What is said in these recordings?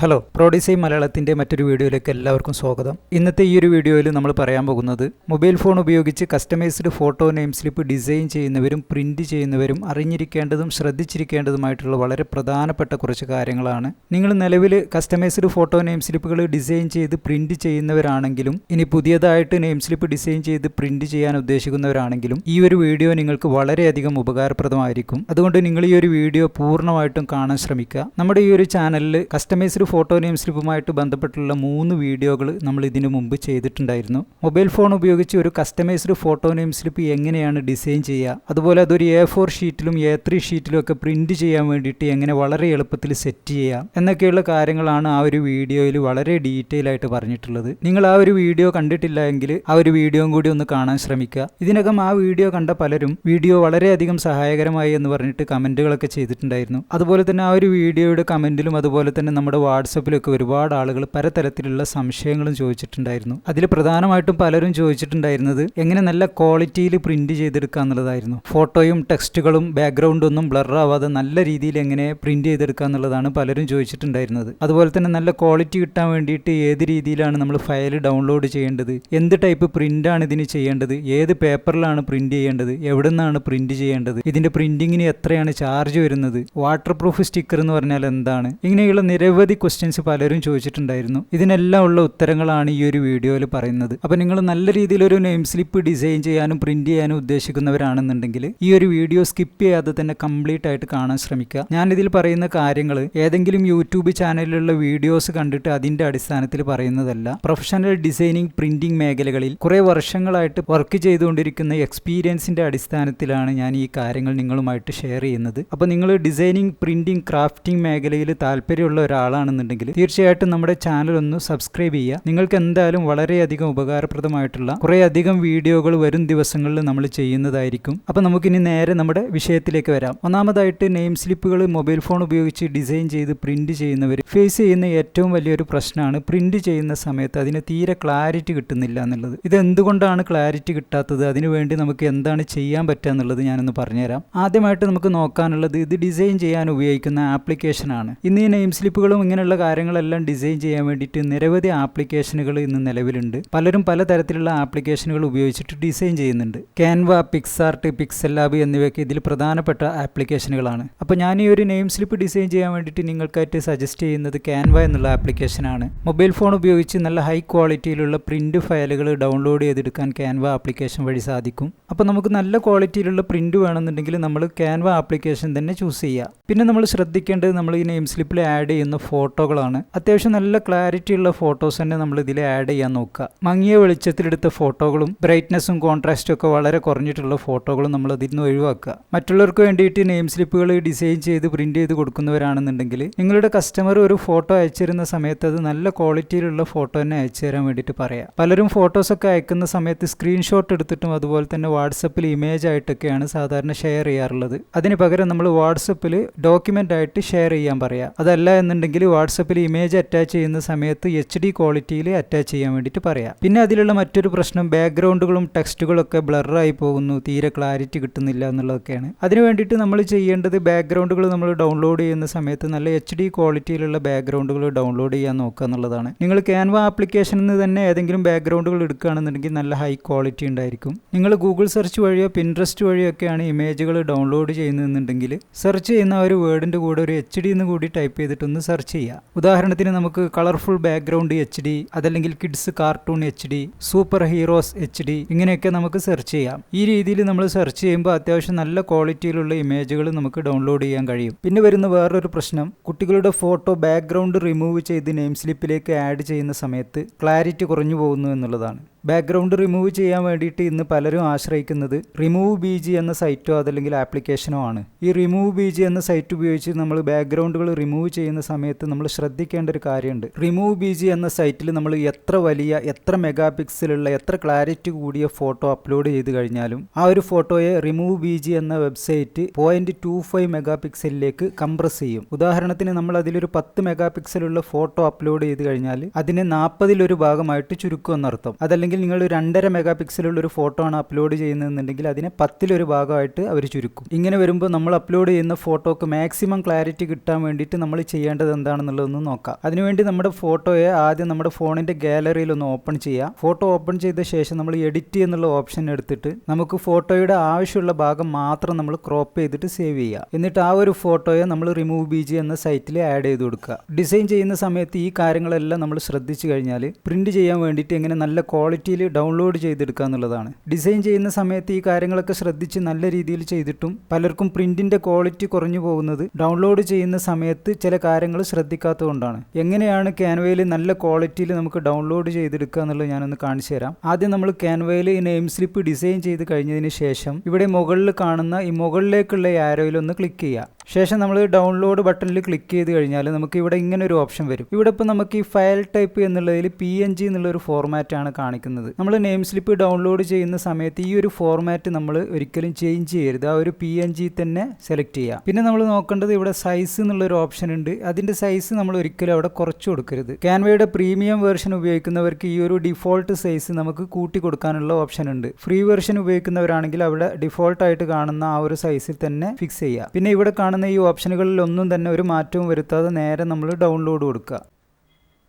Hello, പ്രോഡിസൈ മലയാളത്തിൻ്റെ മറ്റൊരു വീഡിയോയിലേക്ക് എല്ലാവർക്കും സ്വാഗതം. ഇന്നത്തെ ഈ ഒരു വീഡിയോയിൽ നമ്മൾ പറയാൻ പോകുന്നത് മൊബൈൽ ഫോൺ ഉപയോഗിച്ച് customised photo name slip design ചെയ്യുന്നവരും പ്രിന്റ് ചെയ്യുന്നവരും അറിഞ്ഞിരിക്കേണ്ടതും ശ്രദ്ധിച്ചിരിക്കേണ്ടതുമായിട്ടുള്ള വളരെ പ്രധാനപ്പെട്ട കുറച്ച് കാര്യങ്ങളാണ്. നിങ്ങൾ നിലവിൽ കസ്റ്റമൈസ്ഡ് ഫോട്ടോ നെയിം സ്ലിപ്പുകൾ ഡിസൈൻ ചെയ്ത് പ്രിന്റ് ചെയ്യുന്നവരാണെങ്കിലും ഇനി പുതിയതായിട്ട് നെയിം സ്ലിപ്പ് ഡിസൈൻ ചെയ്ത് പ്രിന്റ് ചെയ്യാൻ ഉദ്ദേശിക്കുന്നവരാണെങ്കിലും ഈ ഒരു വീഡിയോ നിങ്ങൾക്ക് വളരെയധികം ഉപകാരപ്രദമായിരിക്കും. അതുകൊണ്ട് നിങ്ങൾ ഈ ഒരു വീഡിയോ പൂർണ്ണമായിട്ടും കാണാൻ ശ്രമിക്കുക. നമ്മുടെ ഈ ഒരു ചാനലിൽ കസ്റ്റമൈസ്ഡ് ഫോട്ടോ നെയിം സ്ലിപ്പുമായിട്ട് ബന്ധപ്പെട്ടുള്ള 3 വീഡിയോകൾ നമ്മൾ ഇതിനു മുമ്പ് ചെയ്തിട്ടുണ്ടായിരുന്നു. മൊബൈൽ ഫോൺ ഉപയോഗിച്ച് ഒരു കസ്റ്റമൈസ്ഡ് ഫോട്ടോ നെയിം സ്ലിപ്പ് എങ്ങനെയാണ് ഡിസൈൻ ചെയ്യുക, അതുപോലെ അതൊരു A4 ഷീറ്റിലും A3 ഷീറ്റിലും ഒക്കെ പ്രിന്റ് ചെയ്യാൻ വേണ്ടിയിട്ട് എങ്ങനെ വളരെ എളുപ്പത്തിൽ സെറ്റ് ചെയ്യാം എന്നൊക്കെയുള്ള കാര്യങ്ങളാണ് ആ ഒരു വീഡിയോയിൽ വളരെ ഡീറ്റെയിൽ ആയിട്ട് പറഞ്ഞിട്ടുള്ളത്. നിങ്ങൾ ആ ഒരു വീഡിയോ കണ്ടിട്ടില്ല എങ്കിൽ ആ ഒരു വീഡിയോയും കൂടി ഒന്ന് കാണാൻ ശ്രമിക്കുക. ഇതിനകം ആ വീഡിയോ കണ്ട പലരും വീഡിയോ വളരെയധികം സഹായകരമായി എന്ന് പറഞ്ഞിട്ട് കമന്റുകളൊക്കെ ചെയ്തിട്ടുണ്ടായിരുന്നു. അതുപോലെ തന്നെ ആ ഒരു വീഡിയോയുടെ കമന്റിലും അതുപോലെ തന്നെ നമ്മുടെ വാട്സപ്പിലൊക്കെ ഒരുപാട് ആളുകൾ പലതരത്തിലുള്ള സംശയങ്ങളും ചോദിച്ചിട്ടുണ്ടായിരുന്നു. അതിൽ പ്രധാനമായിട്ടും പലരും ചോദിച്ചിട്ടുണ്ടായിരുന്നത് എങ്ങനെ നല്ല ക്വാളിറ്റിയിൽ പ്രിന്റ് ചെയ്തെടുക്കുക എന്നുള്ളതായിരുന്നു. ഫോട്ടോയും ടെക്സ്റ്റുകളും ബാക്ക്ഗ്രൗണ്ടും ഒന്നും ബ്ലർ ആവാതെ നല്ല രീതിയിൽ എങ്ങനെ പ്രിന്റ് ചെയ്തെടുക്കുക എന്നുള്ളതാണ് പലരും ചോദിച്ചിട്ടുണ്ടായിരുന്നത്. അതുപോലെ തന്നെ നല്ല ക്വാളിറ്റി കിട്ടാൻ വേണ്ടിയിട്ട് ഏത് രീതിയിലാണ് നമ്മൾ ഫയൽ ഡൗൺലോഡ് ചെയ്യേണ്ടത്, എന്ത് ടൈപ്പ് പ്രിന്റാണ് ഇതിന് ചെയ്യേണ്ടത്, ഏത് പേപ്പറിലാണ് പ്രിന്റ് ചെയ്യേണ്ടത്, എവിടെ നിന്നാണ് പ്രിന്റ് ചെയ്യേണ്ടത്, ഇതിന്റെ പ്രിന്റിങ്ങിന് എത്രയാണ് ചാർജ് വരുന്നത്, വാട്ടർ പ്രൂഫ് സ്റ്റിക്കർ എന്ന് പറഞ്ഞാൽ എന്താണ്, ഇങ്ങനെയുള്ള നിരവധി ക്വസ്റ്റ്യൻസ് പലരും ചോദിച്ചിട്ടുണ്ടായിരുന്നു. ഇതിനെല്ലാം ഉള്ള ഉത്തരങ്ങളാണ് ഈ ഒരു വീഡിയോയിൽ പറയുന്നത്. അപ്പോൾ നിങ്ങൾ നല്ല രീതിയിൽ ഒരു നെയിം സ്ലിപ്പ് ഡിസൈൻ ചെയ്യാനും പ്രിന്റ് ചെയ്യാനും ഉദ്ദേശിക്കുന്നവരാണെന്നുണ്ടെങ്കിൽ ഈ ഒരു വീഡിയോ സ്കിപ്പ് ചെയ്യാതെ തന്നെ കംപ്ലീറ്റ് ആയിട്ട് കാണാൻ ശ്രമിക്കുക. ഞാനിതിൽ പറയുന്ന കാര്യങ്ങൾ ഏതെങ്കിലും യൂട്യൂബ് ചാനലിലുള്ള വീഡിയോസ് കണ്ടിട്ട് അതിന്റെ അടിസ്ഥാനത്തിൽ പറയുന്നതല്ല. പ്രൊഫഷണൽ ഡിസൈനിങ് പ്രിന്റിംഗ് മേഖലകളിൽ കുറെ വർഷങ്ങളായിട്ട് വർക്ക് ചെയ്തുകൊണ്ടിരിക്കുന്ന എക്സ്പീരിയൻസിന്റെ അടിസ്ഥാനത്തിലാണ് ഞാൻ ഈ കാര്യങ്ങൾ നിങ്ങളുമായിട്ട് ഷെയർ ചെയ്യുന്നത്. അപ്പോൾ നിങ്ങൾ ഡിസൈനിങ് പ്രിന്റിംഗ് ക്രാഫ്റ്റിംഗ് മേഖലയിൽ താല്പര്യമുള്ള ഒരാളാണെന്നുണ്ടെങ്കിൽ തീർച്ചയായിട്ടും നമ്മുടെ ചാനൽ ഒന്ന് സബ്സ്ക്രൈബ് ചെയ്യുക. നിങ്ങൾക്ക് എന്തായാലും വളരെയധികം ഉപകാരപ്രദമായിട്ടുള്ള കുറേ അധികം വീഡിയോകൾ വരും ദിവസങ്ങളിൽ നമ്മൾ ചെയ്യുന്നതായിരിക്കും. അപ്പോൾ നമുക്കിനി നേരെ നമ്മുടെ വിഷയത്തിലേക്ക് വരാം. ഒന്നാമതായിട്ട് നെയിം സ്ലിപ്പുകൾ മൊബൈൽ ഫോൺ ഉപയോഗിച്ച് ഡിസൈൻ ചെയ്ത് പ്രിന്റ് ചെയ്യുന്നവർ ഫേസ് ചെയ്യുന്ന ഏറ്റവും വലിയൊരു പ്രശ്നമാണ് പ്രിന്റ് ചെയ്യുന്ന സമയത്ത് അതിന് തീരെ ക്ലാരിറ്റി കിട്ടുന്നില്ല എന്നുള്ളത്. ഇത് എന്തുകൊണ്ടാണ് ക്ലാരിറ്റി കിട്ടാത്തത്, അതിനുവേണ്ടി നമുക്ക് എന്താണ് ചെയ്യാൻ പറ്റുക എന്നുള്ളത് ഞാനൊന്ന് പറഞ്ഞുതരാം. ആദ്യമായിട്ട് നമുക്ക് നോക്കാനുള്ളത് ഇത് ഡിസൈൻ ചെയ്യാൻ ഉപയോഗിക്കുന്ന ആപ്ലിക്കേഷനാണ്. ഇന്ന് ഈ നെയിം സ്ലിപ്പുകളും ഇങ്ങനെയുള്ള കാര്യങ്ങളെല്ലാം ഡിസൈൻ ചെയ്യാൻ വേണ്ടിയിട്ട് നിരവധി ആപ്ലിക്കേഷനുകൾ ഇന്ന് നിലവിലുണ്ട്. പലരും പലതരത്തിലുള്ള ആപ്ലിക്കേഷനുകൾ ഉപയോഗിച്ചിട്ട് ഡിസൈൻ ചെയ്യുന്നുണ്ട്. ക്യാൻവ, പിക്സാർട്ട്, പിക്സൽ ലാബ് എന്നിവയൊക്കെ ഇതിൽ പ്രധാനപ്പെട്ട ആപ്ലിക്കേഷനുകളാണ്. അപ്പോൾ ഞാൻ ഈ ഒരു നെയിം സ്ലിപ്പ് ഡിസൈൻ ചെയ്യാൻ വേണ്ടിയിട്ട് നിങ്ങൾക്കായിട്ട് സജസ്റ്റ് ചെയ്യുന്നത് ക്യാൻവ എന്നുള്ള ആപ്ലിക്കേഷനാണ്. മൊബൈൽ ഫോൺ ഉപയോഗിച്ച് നല്ല ഹൈ ക്വാളിറ്റിയിലുള്ള പ്രിന്റ് ഫയലുകൾ ഡൗൺലോഡ് ചെയ്തെടുക്കാൻ ക്യാൻവ ആപ്ലിക്കേഷൻ വഴി സാധിക്കും. അപ്പോൾ നമുക്ക് നല്ല ക്വാളിറ്റിയിലുള്ള പ്രിന്റ് വേണമെന്നുണ്ടെങ്കിൽ നമ്മൾ ക്യാൻവ ആപ്ലിക്കേഷൻ തന്നെ ചൂസ് ചെയ്യുക. പിന്നെ നമ്മൾ ശ്രദ്ധിക്കേണ്ടത് നമ്മൾ ഈ നെയിം സ്ലിപ്പിൽ ആഡ് ചെയ്യുന്ന ഫോട്ടോകളാണ്. അത്യാവശ്യം നല്ല ക്ലാരിറ്റി ഉള്ള ഫോട്ടോസ് തന്നെ നമ്മൾ ഇതിൽ ആഡ് ചെയ്യാൻ നോക്കുക. മങ്ങിയ വെളിച്ചത്തിലെടുത്ത ഫോട്ടോകളും ബ്രൈറ്റ്നസ്സും കോൺട്രാസ്റ്റും ഒക്കെ വളരെ കുറഞ്ഞിട്ടുള്ള ഫോട്ടോകളും നമ്മൾ അതിൽ നിന്ന് ഒഴിവാക്കുക. മറ്റുള്ളവർക്ക് വേണ്ടിയിട്ട് നെയിം സ്ലിപ്പുകൾ ഡിസൈൻ ചെയ്ത് പ്രിന്റ് ചെയ്ത് കൊടുക്കുന്നവരാണെന്നുണ്ടെങ്കിൽ നിങ്ങളുടെ കസ്റ്റമർ ഒരു ഫോട്ടോ അയച്ചിരുന്ന സമയത്ത് അത് നല്ല ക്വാളിറ്റിയിലുള്ള ഫോട്ടോ തന്നെ അയച്ചു തരാൻ വേണ്ടിയിട്ട് പറയാം. പലരും ഫോട്ടോസൊക്കെ അയക്കുന്ന സമയത്ത് സ്ക്രീൻഷോട്ട് എടുത്തിട്ടും അതുപോലെ തന്നെ വാട്സപ്പിൽ ഇമേജ് ആയിട്ടൊക്കെയാണ് സാധാരണ ഷെയർ ചെയ്യാറുള്ളത്. അതിന് പകരം നമ്മൾ വാട്സപ്പിൽ ഡോക്യുമെന്റ് ആയിട്ട് ഷെയർ ചെയ്യാൻ പറയാം. അതല്ല എന്നുണ്ടെങ്കിൽ വാട്സപ്പിൽ ഇമേജ് അറ്റാച്ച് ചെയ്യുന്ന സമയത്ത് HD ക്വാളിറ്റിയിൽ അറ്റാച്ച് ചെയ്യാൻ വേണ്ടിയിട്ട് പറയാം. പിന്നെ അതിലുള്ള മറ്റൊരു പ്രശ്നം ബാക്ക്ഗ്രൗണ്ടുകളും ടെക്സ്റ്റുകളൊക്കെ ബ്ലറായി പോകുന്നു, തീരെ ക്ലാരിറ്റി കിട്ടുന്നില്ല എന്നുള്ളതൊക്കെയാണ്. അതിന് വേണ്ടിയിട്ട് നമ്മൾ ചെയ്യേണ്ടത് ബാക്ക്ഗ്രൗണ്ടുകൾ നമ്മൾ ഡൗൺലോഡ് ചെയ്യുന്ന സമയത്ത് നല്ല HD ക്വാളിറ്റിയിലുള്ള ബാക്ക്ഗ്രൗണ്ടുകൾ ഡൗൺലോഡ് ചെയ്യാൻ നോക്കുക എന്നുള്ളതാണ്. നിങ്ങൾ ക്യാൻവ ആപ്ലിക്കേഷനിൽ നിന്ന് തന്നെ ഏതെങ്കിലും ബാക്ക്ഗ്രൗണ്ടുകൾ എടുക്കുകയാണെന്നുണ്ടെങ്കിൽ നല്ല ഹൈ ക്വാളിറ്റി ഉണ്ടായിരിക്കും. നിങ്ങൾ ഗൂഗിൾ സെർച്ച് വഴിയോ പിൻട്രസ്റ്റ് വഴിയോ ഒക്കെയാണ് ഇമേജുകൾ ഡൗൺലോഡ് ചെയ്യുന്നതെന്നുണ്ടെങ്കിൽ സെർച്ച് ചെയ്യുന്ന ഒരു വേർഡിൻ്റെ കൂടെ ഒരു HD എന്ന് കൂടി ടൈപ്പ് ചെയ്തിട്ടൊന്ന് സെർച്ച് ചെയ്യുക. ഉദാഹരണത്തിന് നമുക്ക് കളർഫുൾ ബാക്ക്ഗ്രൗണ്ട് HD, അതല്ലെങ്കിൽ kids cartoon HD, super heroes HD, ഇങ്ങനെയൊക്കെ നമുക്ക് സെർച്ച് ചെയ്യാം. ഈ രീതിയിൽ നമ്മൾ സെർച്ച് ചെയ്യുമ്പോൾ അത്യാവശ്യം നല്ല ക്വാളിറ്റിയിലുള്ള ഇമേജുകൾ നമുക്ക് ഡൗൺലോഡ് ചെയ്യാൻ കഴിയും. പിന്നെ വരുന്ന വേറൊരു പ്രശ്നം കുട്ടികളുടെ ഫോട്ടോ ബാക്ക്ഗ്രൗണ്ട് റിമൂവ് ചെയ്ത് നെയിം സ്ലിപ്പിലേക്ക് ആഡ് ചെയ്യുന്ന സമയത്ത് ക്ലാരിറ്റി കുറഞ്ഞു പോകുന്നു എന്നുള്ളതാണ്. ബാക്ക്ഗ്രൗണ്ട് റിമൂവ് ചെയ്യാൻ വേണ്ടിയിട്ട് ഇന്ന് പലരും ആശ്രയിക്കുന്നത് റിമൂവ് BG എന്ന സൈറ്റോ അതല്ലെങ്കിൽ ആപ്ലിക്കേഷനോ ആണ്. ഈ റിമൂവ് BG എന്ന സൈറ്റ് ഉപയോഗിച്ച് നമ്മൾ ബാക്ക്ഗ്രൗണ്ടുകൾ റിമൂവ് ചെയ്യുന്ന സമയത്ത് നമ്മൾ ശ്രദ്ധിക്കേണ്ട ഒരു കാര്യമുണ്ട്. റിമൂവ് BG എന്ന സൈറ്റിൽ നമ്മൾ എത്ര വലിയ, എത്ര മെഗാ പിക്സലുള്ള, എത്ര ക്ലാരിറ്റി കൂടിയ ഫോട്ടോ അപ്ലോഡ് ചെയ്ത് കഴിഞ്ഞാലും ആ ഒരു ഫോട്ടോയെ റിമൂവ് BG എന്ന വെബ്സൈറ്റ് 0.25 മെഗാ പിക്സലിലേക്ക് കംപ്രസ് ചെയ്യും. ഉദാഹരണത്തിന് നമ്മൾ അതിലൊരു 10 മെഗാ പിക്സലുള്ള ഫോട്ടോ അപ്ലോഡ് ചെയ്ത് കഴിഞ്ഞാൽ അതിനെ 40 ഭാഗമായിട്ട് ചുരുക്കുമെന്നർത്ഥം. അതല്ലെങ്കിൽ അല്ലെങ്കിൽ നിങ്ങൾ 2.5 മെഗാ പിക്സലുള്ള ഒരു ഫോട്ടോ ആണ് അപ്ലോഡ് ചെയ്യുന്നതെന്നുണ്ടെങ്കിൽ അതിനെ 10-1 ഭാഗമായിട്ട് അവർ ചുരുക്കും. ഇങ്ങനെ വരുമ്പോൾ നമ്മൾ അപ്ലോഡ് ചെയ്യുന്ന ഫോട്ടോക്ക് മാക്സിമം ക്ലാരിറ്റി കിട്ടാൻ വേണ്ടിയിട്ട് നമ്മൾ ചെയ്യേണ്ടത് എന്താണെന്നുള്ളതൊന്ന് നോക്കാം. അതിനുവേണ്ടി നമ്മുടെ ഫോട്ടോയെ ആദ്യം നമ്മുടെ ഫോണിൻ്റെ ഗാലറിയിൽ ഒന്ന് ഓപ്പൺ ചെയ്യുക. ഫോട്ടോ ഓപ്പൺ ചെയ്ത ശേഷം നമ്മൾ എഡിറ്റ് എന്നുള്ള ഓപ്ഷൻ എടുത്തിട്ട് നമുക്ക് ഫോട്ടോയുടെ ആവശ്യമുള്ള ഭാഗം മാത്രം നമ്മൾ ക്രോപ്പ് ചെയ്തിട്ട് സേവ് ചെയ്യുക. എന്നിട്ട് ആ ഒരു ഫോട്ടോയെ നമ്മൾ റിമൂവ് ബിജി എന്ന സൈറ്റിൽ ആഡ് ചെയ്ത് കൊടുക്കുക. ഡിസൈൻ ചെയ്യുന്ന സമയത്ത് ഈ കാര്യങ്ങളെല്ലാം നമ്മൾ ശ്രദ്ധിച്ചു കഴിഞ്ഞാൽ പ്രിന്റ് ചെയ്യാൻ വേണ്ടിയിട്ട് എങ്ങനെ നല്ല ക്വാളിറ്റിയിൽ ഡൗൺലോഡ് ചെയ്തെടുക്കുക എന്നുള്ളതാണ്. ഡിസൈൻ ചെയ്യുന്ന സമയത്ത് ഈ കാര്യങ്ങളൊക്കെ ശ്രദ്ധിച്ച് നല്ല രീതിയിൽ ചെയ്തിട്ടും പലർക്കും പ്രിന്റിന്റെ ക്വാളിറ്റി കുറഞ്ഞു പോകുന്നത് ഡൗൺലോഡ് ചെയ്യുന്ന സമയത്ത് ചില കാര്യങ്ങൾ ശ്രദ്ധിക്കാത്തതുകൊണ്ടാണ്. എങ്ങനെയാണ് ക്യാൻവയിൽ നല്ല ക്വാളിറ്റിയിൽ നമുക്ക് ഡൗൺലോഡ് ചെയ്തെടുക്കുക എന്നുള്ളത് ഞാനൊന്ന് കാണിച്ചു തരാം. ആദ്യം നമ്മൾ ക്യാൻവയിൽ ഈ നെയിം സ്ലിപ്പ് ഡിസൈൻ ചെയ്ത് കഴിഞ്ഞതിന് ശേഷം ഇവിടെ മുകളിൽ കാണുന്ന ഈ മുകളിലേക്കുള്ള ആരോയിൽ ഒന്ന് ക്ലിക്ക് ചെയ്യുക. ശേഷം നമ്മൾ ഡൗൺലോഡ് ബട്ടണിൽ ക്ലിക്ക് ചെയ്ത് കഴിഞ്ഞാൽ നമുക്ക് ഇവിടെ ഇങ്ങനെ ഒരു ഓപ്ഷൻ വരും. ഇവിടെ ഇപ്പോൾ നമുക്ക് ഈ ഫയൽ ടൈപ്പ് എന്നുള്ളതിൽ PNG എന്നുള്ളൊരു ഫോർമാറ്റ് ആണ് കാണിക്കുന്നത്. നമ്മൾ നെയിം സ്ലിപ്പ് ഡൗൺലോഡ് ചെയ്യുന്ന സമയത്ത് ഈ ഒരു ഫോർമാറ്റ് നമ്മൾ ഒരിക്കലും ചേഞ്ച് ചെയ്യരുത്. ആ ഒരു PNG തന്നെ സെലക്ട് ചെയ്യുക. പിന്നെ നമ്മൾ നോക്കേണ്ടത് ഇവിടെ സൈസ് എന്നുള്ളൊരു ഓപ്ഷൻ ഉണ്ട്. അതിൻ്റെ സൈസ് നമ്മൾ ഒരിക്കലും അവിടെ കുറച്ച് കൊടുക്കരുത്. ക്യാൻവയുടെ പ്രീമിയം വേർഷൻ ഉപയോഗിക്കുന്നവർക്ക് ഈ ഒരു ഡിഫോൾട്ട് സൈസ് നമുക്ക് കൂട്ടി കൊടുക്കാനുള്ള ഓപ്ഷൻ ഉണ്ട്. ഫ്രീ വേർഷൻ ഉപയോഗിക്കുന്നവരാണെങ്കിൽ അവിടെ ഡിഫോൾട്ടായിട്ട് കാണുന്ന ആ ഒരു സൈസിൽ തന്നെ ഫിക്സ് ചെയ്യുക. പിന്നെ ഇവിടെ കാണുന്ന ഈ ഓപ്ഷനുകളിൽ ഒന്നും തന്നെ ഒരു മാറ്റവും വരുത്താതെ നേരെ നമ്മൾ ഡൗൺലോഡ് കൊടുക്കുക.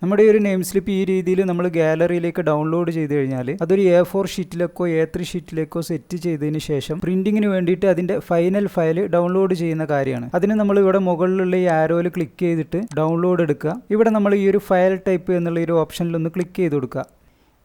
നമ്മുടെ ഈ ഒരു നെയിം സ്ലിപ്പ് ഈ രീതിയിൽ നമ്മൾ ഗാലറിയിലേക്ക് ഡൗൺലോഡ് ചെയ്ത് കഴിഞ്ഞാൽ അതൊരു A4 ഷീറ്റിലേക്കോ A3 ഷീറ്റിലേക്കോ സെറ്റ് ചെയ്തതിന് ശേഷം പ്രിന്റിങ്ങിന് വേണ്ടിയിട്ട് അതിൻ്റെ ഫൈനൽ ഫയൽ ഡൗൺലോഡ് ചെയ്യുന്ന കാര്യമാണ്. അതിന് നമ്മൾ ഇവിടെ മുകളിലുള്ള ഈ ആരോയിൽ ക്ലിക്ക് ചെയ്തിട്ട് ഡൗൺലോഡ് എടുക്കുക. ഇവിടെ നമ്മൾ ഈ ഒരു ഫയൽ ടൈപ്പ് എന്നുള്ള ഈ ഒരു ഓപ്ഷനിൽ ഒന്ന് ക്ലിക്ക് ചെയ്ത് കൊടുക്കുക.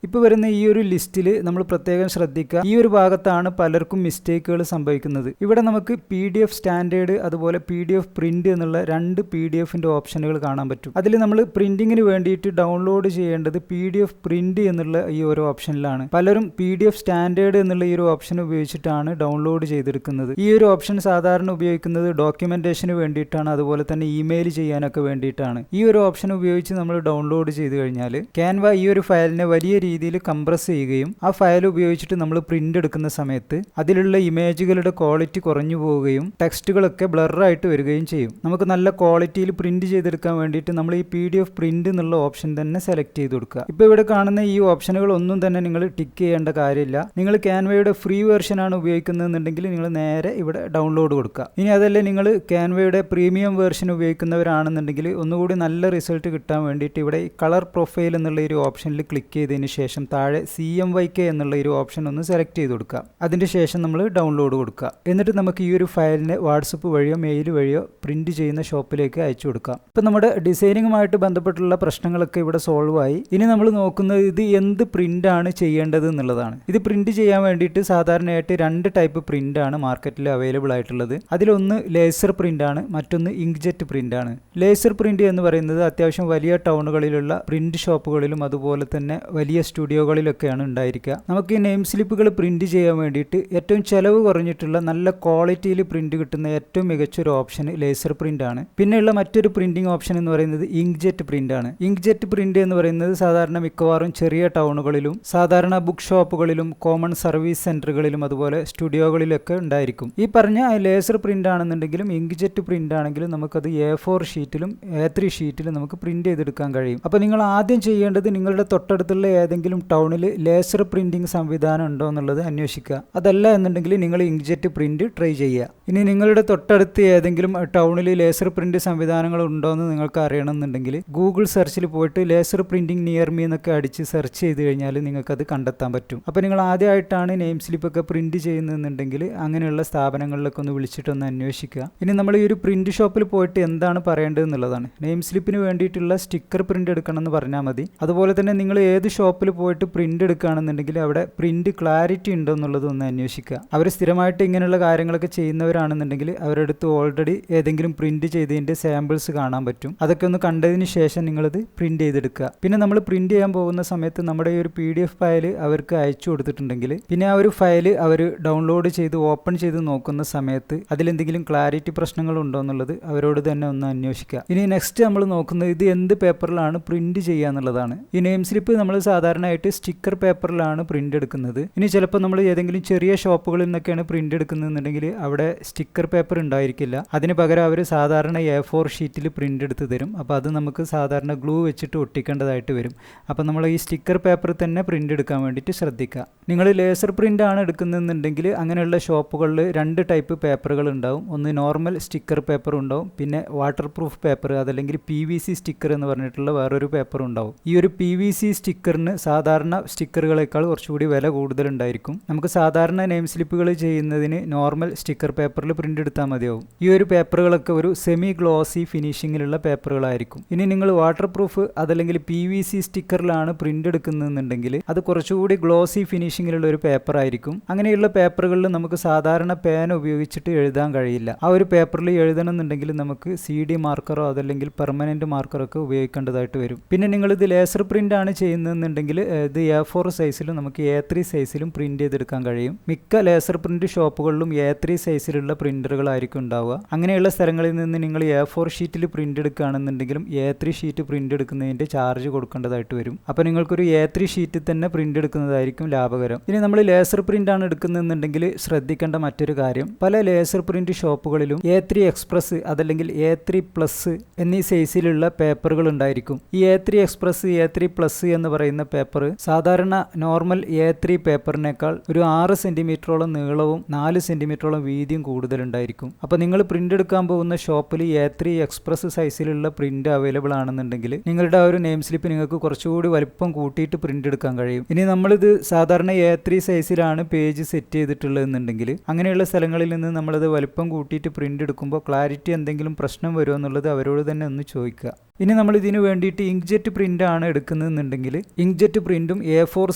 ഇപ്പോൾ വരുന്ന ഈ ഒരു ലിസ്റ്റിൽ നമ്മൾ പ്രത്യേകം ശ്രദ്ധിക്കുക. ഈ ഒരു ഭാഗത്താണ് പലർക്കും മിസ്റ്റേക്കുകൾ സംഭവിക്കുന്നത്. ഇവിടെ നമുക്ക് PDF സ്റ്റാൻഡേർഡ് അതുപോലെ PDF പ്രിന്റ് എന്നുള്ള 2 PDFന്റെ ഓപ്ഷനുകൾ കാണാൻ പറ്റും. അതിൽ നമ്മൾ പ്രിന്റിങ്ങിന് വേണ്ടിയിട്ട് ഡൗൺലോഡ് ചെയ്യേണ്ടത് PDF പ്രിന്റ് എന്നുള്ള ഈ ഒരു ഓപ്ഷനിലാണ്. പലരും PDF സ്റ്റാൻഡേർഡ് എന്നുള്ള ഈ ഒരു ഓപ്ഷൻ ഉപയോഗിച്ചിട്ടാണ് ഡൗൺലോഡ് ചെയ്തെടുക്കുന്നത്. ഈ ഒരു ഓപ്ഷൻ സാധാരണ ഉപയോഗിക്കുന്നത് ഡോക്യുമെന്റേഷന് വേണ്ടിയിട്ടാണ്, അതുപോലെ തന്നെ ഇമെയിൽ ചെയ്യാനൊക്കെ വേണ്ടിയിട്ടാണ്. ഈ ഒരു ഓപ്ഷൻ ഉപയോഗിച്ച് നമ്മൾ ഡൗൺലോഡ് ചെയ്ത് കഴിഞ്ഞാൽ ക്യാൻവ ഈ ഒരു ഫയലിനെ വലിയ രീതിയിൽ കംപ്രസ് ചെയ്യുകയും ആ ഫയൽ ഉപയോഗിച്ചിട്ട് നമ്മൾ പ്രിന്റ് എടുക്കുന്ന സമയത്ത് അതിലുള്ള ഇമേജുകളുടെ ക്വാളിറ്റി കുറഞ്ഞു പോവുകയും ടെക്സ്റ്റുകളൊക്കെ ബ്ലറായിട്ട് വരികയും ചെയ്യും. നമുക്ക് നല്ല ക്വാളിറ്റിയിൽ പ്രിന്റ് ചെയ്തെടുക്കാൻ വേണ്ടിയിട്ട് നമ്മൾ ഈ PDF പ്രിന്റ് എന്നുള്ള ഓപ്ഷൻ തന്നെ സെലക്ട് ചെയ്ത് കൊടുക്കുക. ഇപ്പോൾ ഇവിടെ കാണുന്ന ഈ ഓപ്ഷനുകൾ ഒന്നും തന്നെ നിങ്ങൾ ടിക്ക് ചെയ്യേണ്ട കാര്യമില്ല. നിങ്ങൾ ക്യാൻവയുടെ ഫ്രീ വേർഷൻ ആണ് ഉപയോഗിക്കുന്നതെന്നുണ്ടെങ്കിൽ നിങ്ങൾ നേരെ ഇവിടെ ഡൗൺലോഡ് കൊടുക്കുക. ഇനി അതല്ല നിങ്ങൾ ക്യാൻവയുടെ പ്രീമിയം വേർഷൻ ഉപയോഗിക്കുന്നവരാണെന്നുണ്ടെങ്കിൽ ഒന്നുകൂടി നല്ല റിസൾട്ട് കിട്ടാൻ വേണ്ടിയിട്ട് ഇവിടെ ഈ കളർ പ്രൊഫൈൽ എന്നുള്ള ഒരു ഓപ്ഷനിൽ ക്ലിക്ക് ചെയ്തതിന് ശേഷം താഴെ CMYK എന്നുള്ള ഒരു ഓപ്ഷൻ ഒന്ന് സെലക്ട് ചെയ്ത് കൊടുക്കുക. അതിന് ശേഷം നമ്മൾ ഡൗൺലോഡ് കൊടുക്കുക. എന്നിട്ട് നമുക്ക് ഈ ഒരു ഫയലിനെ വാട്സപ്പ് വഴിയോ മെയിൽ വഴിയോ പ്രിന്റ് ചെയ്യുന്ന ഷോപ്പിലേക്ക് അയച്ചു കൊടുക്കാം. ഇപ്പം നമ്മുടെ ഡിസൈനിങ്ങുമായിട്ട് ബന്ധപ്പെട്ടുള്ള പ്രശ്നങ്ങളൊക്കെ ഇവിടെ സോൾവ് ആയി. ഇനി നമ്മൾ നോക്കുന്നത് ഇത് എന്ത് പ്രിന്റ് ആണ് ചെയ്യേണ്ടത് എന്നുള്ളതാണ്. ഇത് പ്രിന്റ് ചെയ്യാൻ വേണ്ടിയിട്ട് സാധാരണയായിട്ട് 2 ടൈപ്പ് പ്രിന്റ് ആണ് മാർക്കറ്റിൽ അവൈലബിൾ ആയിട്ടുള്ളത്. അതിലൊന്ന് ലേസർ പ്രിന്റ് ആണ്, മറ്റൊന്ന് ഇങ്ക്ജെറ്റ് പ്രിന്റ് ആണ്. ലേസർ പ്രിന്റ് എന്ന് പറയുന്നത് അത്യാവശ്യം വലിയ ടൗണുകളിലുള്ള പ്രിന്റ് ഷോപ്പുകളിലും അതുപോലെ തന്നെ വലിയ സ്റ്റുഡിയോകളിലൊക്കെയാണ് ഉണ്ടായിരിക്കുക. നമുക്ക് ഈ നെയിം സ്ലിപ്പുകൾ പ്രിന്റ് ചെയ്യാൻ വേണ്ടിയിട്ട് ഏറ്റവും ചെലവ് കുറഞ്ഞിട്ടുള്ള നല്ല ക്വാളിറ്റിയിൽ പ്രിന്റ് കിട്ടുന്ന ഏറ്റവും മികച്ചൊരു ഓപ്ഷൻ ലേസർ പ്രിന്റ് ആണ്. പിന്നെയുള്ള മറ്റൊരു പ്രിന്റിംഗ് ഓപ്ഷൻ എന്ന് പറയുന്നത് ഇങ്ക്ജെറ്റ് പ്രിന്റ് ആണ്. ഇങ്ക്ജെറ്റ് പ്രിന്റ് എന്ന് പറയുന്നത് സാധാരണ മിക്കവാറും ചെറിയ ടൗണുകളിലും സാധാരണ ബുക്ക് ഷോപ്പുകളിലും കോമൺ സർവീസ് സെന്ററുകളിലും അതുപോലെ സ്റ്റുഡിയോകളിലൊക്കെ ഉണ്ടായിരിക്കും. ഈ പറഞ്ഞ ലേസർ പ്രിന്റ് ആണെന്നുണ്ടെങ്കിലും ഇങ്ക്ജെറ്റ് പ്രിന്റ് ആണെങ്കിലും നമുക്കത് A4 ഷീറ്റിലും A3 ഷീറ്റിലും നമുക്ക് പ്രിന്റ് ചെയ്തെടുക്കാൻ കഴിയും. അപ്പോൾ നിങ്ങൾ ആദ്യം ചെയ്യേണ്ടത് നിങ്ങളുടെ തൊട്ടടുത്തുള്ള ഏതെങ്കിലും ടൗണിൽ ലേസർ പ്രിന്റിംഗ് സംവിധാനം ഉണ്ടോ എന്നുള്ളത് അന്വേഷിക്കുക. അതല്ല എന്നുണ്ടെങ്കിൽ നിങ്ങൾ ഇങ്ക്ജെറ്റ് പ്രിന്റ് ട്രൈ ചെയ്യുക. ഇനി നിങ്ങളുടെ തൊട്ടടുത്ത് ഏതെങ്കിലും ടൗണിൽ ലേസർ പ്രിന്റ് സംവിധാനങ്ങൾ ഉണ്ടോ എന്ന് നിങ്ങൾക്ക് അറിയണമെന്നുണ്ടെങ്കിൽ ഗൂഗിൾ സെർച്ചിൽ പോയിട്ട് ലേസർ പ്രിന്റിംഗ് നിയർ മീ എന്നൊക്കെ അടിച്ച് സെർച്ച് ചെയ്ത് കഴിഞ്ഞാൽ നിങ്ങൾക്കത് കണ്ടെത്താൻ പറ്റും. അപ്പോൾ നിങ്ങൾ ആദ്യമായിട്ടാണ് നെയിം സ്ലിപ്പൊക്കെ പ്രിന്റ് ചെയ്യുന്നതെന്നുണ്ടെങ്കിൽ അങ്ങനെയുള്ള സ്ഥാപനങ്ങളിലൊക്കെ ഒന്ന് വിളിച്ചിട്ടൊന്ന് അന്വേഷിക്കുക. ഇനി നമ്മൾ ഈ ഒരു പ്രിന്റ് ഷോപ്പിൽ പോയിട്ട് എന്താണ് പറയേണ്ടത് എന്നുള്ളതാണ്. നെയിം സ്ലിപ്പിന് വേണ്ടിയിട്ടുള്ള സ്റ്റിക്കർ പ്രിന്റ് എടുക്കണം എന്ന് പറഞ്ഞാൽ മതി. അതുപോലെ തന്നെ നിങ്ങൾ ഏത് ഷോപ്പിൽ പോയിട്ട് പ്രിന്റ് എടുക്കുകയാണെന്നുണ്ടെങ്കിൽ അവിടെ പ്രിന്റ് ക്ലാരിറ്റി ഉണ്ടോ എന്നുള്ളത് ഒന്ന് അന്വേഷിക്കുക. അവർ സ്ഥിരമായിട്ട് ഇങ്ങനെയുള്ള കാര്യങ്ങളൊക്കെ ചെയ്യുന്നവരാണെന്നുണ്ടെങ്കിൽ അവരുടെ അടുത്ത് ഓൾറെഡി ഏതെങ്കിലും പ്രിന്റ് ചെയ്തതിൻ്റെ സാമ്പിൾസ് കാണാൻ പറ്റും. അതൊക്കെ ഒന്ന് കണ്ടതിന് ശേഷം നിങ്ങളത് പ്രിന്റ് ചെയ്തെടുക്കുക. പിന്നെ നമ്മൾ പ്രിന്റ് ചെയ്യാൻ പോകുന്ന സമയത്ത് നമ്മുടെ ഈ ഒരു PDF ഫയൽ അവർക്ക് അയച്ചു കൊടുത്തിട്ടുണ്ടെങ്കിൽ പിന്നെ ആ ഒരു ഫയൽ അവർ ഡൗൺലോഡ് ചെയ്ത് ഓപ്പൺ ചെയ്ത് നോക്കുന്ന സമയത്ത് അതിലെന്തെങ്കിലും ക്ലാരിറ്റി പ്രശ്നങ്ങൾ ഉണ്ടോ എന്നുള്ളത് അവരോട് തന്നെ ഒന്ന് അന്വേഷിക്കുക. ഇനി നെക്സ്റ്റ് നമ്മൾ നോക്കുന്നത് ഇത് എന്ത് പേപ്പറിലാണ് പ്രിന്റ് ചെയ്യുക എന്നുള്ളതാണ്. ഈ നെയിം സ്ലിപ്പ് നമ്മൾ സാധാരണ സാധാരണയായിട്ട് സ്റ്റിക്കർ പേപ്പറിലാണ് പ്രിന്റ് എടുക്കുന്നത്. ഇനി ചിലപ്പോൾ നമ്മൾ ഏതെങ്കിലും ചെറിയ ഷോപ്പുകളിൽ നിന്നൊക്കെയാണ് പ്രിന്റ് എടുക്കുന്നതെന്നുണ്ടെങ്കിൽ അവിടെ സ്റ്റിക്കർ പേപ്പർ ഉണ്ടായിരിക്കില്ല. അതിന് പകരം അവർ സാധാരണ A4 ഷീറ്റിൽ പ്രിന്റ് എടുത്ത് തരും. അപ്പോൾ അത് നമുക്ക് സാധാരണ ഗ്ലൂ വെച്ചിട്ട് ഒട്ടിക്കേണ്ടതായിട്ട് വരും. അപ്പോൾ നമ്മൾ ഈ സ്റ്റിക്കർ പേപ്പർ തന്നെ പ്രിന്റ് എടുക്കാൻ വേണ്ടിയിട്ട് ശ്രദ്ധിക്കുക. നിങ്ങൾ ലേസർ പ്രിന്റ് ആണ് എടുക്കുന്നതെന്നുണ്ടെങ്കിൽ അങ്ങനെയുള്ള ഷോപ്പുകളിൽ 2 ടൈപ്പ് പേപ്പറുകൾ ഉണ്ടാവും. ഒന്ന് നോർമൽ സ്റ്റിക്കർ പേപ്പർ ഉണ്ടാവും, പിന്നെ വാട്ടർ പ്രൂഫ് പേപ്പർ അതല്ലെങ്കിൽ PVC സ്റ്റിക്കർ എന്ന് പറഞ്ഞിട്ടുള്ള വേറൊരു പേപ്പർ ഉണ്ടാവും. ഈ ഒരു PVC സ്റ്റിക്കറിന് സാധാരണ സ്റ്റിക്കറുകളേക്കാൾ കുറച്ചുകൂടി വില കൂടുതലുണ്ടായിരിക്കും. നമുക്ക് സാധാരണ നെയിം സ്ലിപ്പുകൾ ചെയ്യുന്നതിന് നോർമൽ സ്റ്റിക്കർ പേപ്പറിൽ പ്രിന്റ് എടുത്താൽ മതിയാവും. ഈ ഒരു പേപ്പറുകളൊക്കെ ഒരു സെമി ഗ്ലോസി ഫിനിഷിങ്ങിലുള്ള പേപ്പറുകളായിരിക്കും. ഇനി നിങ്ങൾ വാട്ടർ പ്രൂഫ് അതല്ലെങ്കിൽ PVC സ്റ്റിക്കറിലാണ് പ്രിന്റ് എടുക്കുന്നതെന്നുണ്ടെങ്കിൽ അത് കുറച്ചുകൂടി ഗ്ലോസി ഫിനിഷിങ്ങിലുള്ള ഒരു പേപ്പർ ആയിരിക്കും. അങ്ങനെയുള്ള പേപ്പറുകളിൽ നമുക്ക് സാധാരണ പേന ഉപയോഗിച്ചിട്ട് എഴുതാൻ കഴിയില്ല. ആ ഒരു പേപ്പറിൽ എഴുതണമെന്നുണ്ടെങ്കിൽ നമുക്ക് CD മാർക്കറോ അതല്ലെങ്കിൽ പെർമനന്റ് മാർക്കറോ ഒക്കെ ഉപയോഗിക്കേണ്ടതായിട്ട് വരും. പിന്നെ നിങ്ങൾ ഇത് ലേസർ പ്രിന്റ് ആണ് ചെയ്യുന്നതെന്നുണ്ടെങ്കിൽ ഇത് A4 സൈസിലും നമുക്ക് A3 സൈസിലും പ്രിന്റ് ചെയ്തെടുക്കാൻ കഴിയും. മിക്ക ലേസർ പ്രിന്റ് ഷോപ്പുകളിലും A3 സൈസിലുള്ള പ്രിന്ററുകളായിരിക്കും ഉണ്ടാവുക. അങ്ങനെയുള്ള സ്ഥലങ്ങളിൽ നിന്ന് നിങ്ങൾ A4 ഷീറ്റിൽ പ്രിന്റ് എടുക്കുകയാണെന്നുണ്ടെങ്കിലും A3 ഷീറ്റ് പ്രിന്റ് എടുക്കുന്നതിന്റെ ചാർജ് കൊടുക്കേണ്ടതായിട്ട് വരും. അപ്പോൾ നിങ്ങൾക്കൊരു A3 ഷീറ്റിൽ തന്നെ പ്രിന്റ് എടുക്കുന്നതായിരിക്കും ലാഭകരം. ഇനി നമ്മൾ ലേസർ പ്രിന്റ് ആണ് എടുക്കുന്നതെന്നുണ്ടെങ്കിൽ ശ്രദ്ധിക്കേണ്ട മറ്റൊരു കാര്യം, പല ലേസർ പ്രിന്റ് ഷോപ്പുകളിലും A3 എക്സ്പ്രസ് അതല്ലെങ്കിൽ A3 പ്ലസ് എന്നീ സൈസിലുള്ള പേപ്പറുകൾ ഉണ്ടായിരിക്കും. ഈ A3 എക്സ്പ്രസ് A3 പ്ലസ് എന്ന് പറയുന്ന പേപ്പർ സാധാരണ നോർമൽ A3 പേപ്പറിനേക്കാൾ ഒരു 6 സെന്റിമീറ്ററോളം നീളവും 4 സെന്റിമീറ്ററോളം വീതിയും കൂടുതലുണ്ടായിരിക്കും. അപ്പോൾ നിങ്ങൾ പ്രിന്റ് എടുക്കാൻ പോകുന്ന ഷോപ്പിൽ A3 എക്സ്പ്രസ് സൈസിലുള്ള പ്രിന്റ് അവൈലബിൾ ആണെന്നുണ്ടെങ്കിൽ നിങ്ങളുടെ ആ ഒരു നെയിം സ്ലിപ്പ് നിങ്ങൾക്ക് കുറച്ചുകൂടി വലിപ്പം കൂട്ടിയിട്ട് പ്രിന്റ് എടുക്കാൻ കഴിയും. ഇനി നമ്മളിത് സാധാരണ A3 സൈസിലാണ് പേജ് സെറ്റ് ചെയ്തിട്ടുള്ളതെന്നുണ്ടെങ്കിൽ അങ്ങനെയുള്ള സ്ഥലങ്ങളിൽ നിന്ന് നമ്മളത് വലിപ്പം കൂട്ടിയിട്ട് പ്രിന്റ് എടുക്കുമ്പോൾ ക്ലാരിറ്റി എന്തെങ്കിലും പ്രശ്നം വരുമോ എന്നുള്ളത് അവരോട് തന്നെ ഒന്ന് ചോദിക്കുക. ഇനി നമ്മൾ ഇതിന് വേണ്ടിയിട്ട് ഇങ്ക്ജെറ്റ് പ്രിന്റ് ആണ് എടുക്കുന്നതെന്നുണ്ടെങ്കിൽ ഇങ്ക്ജെറ്റ് പ്രിന്റും A4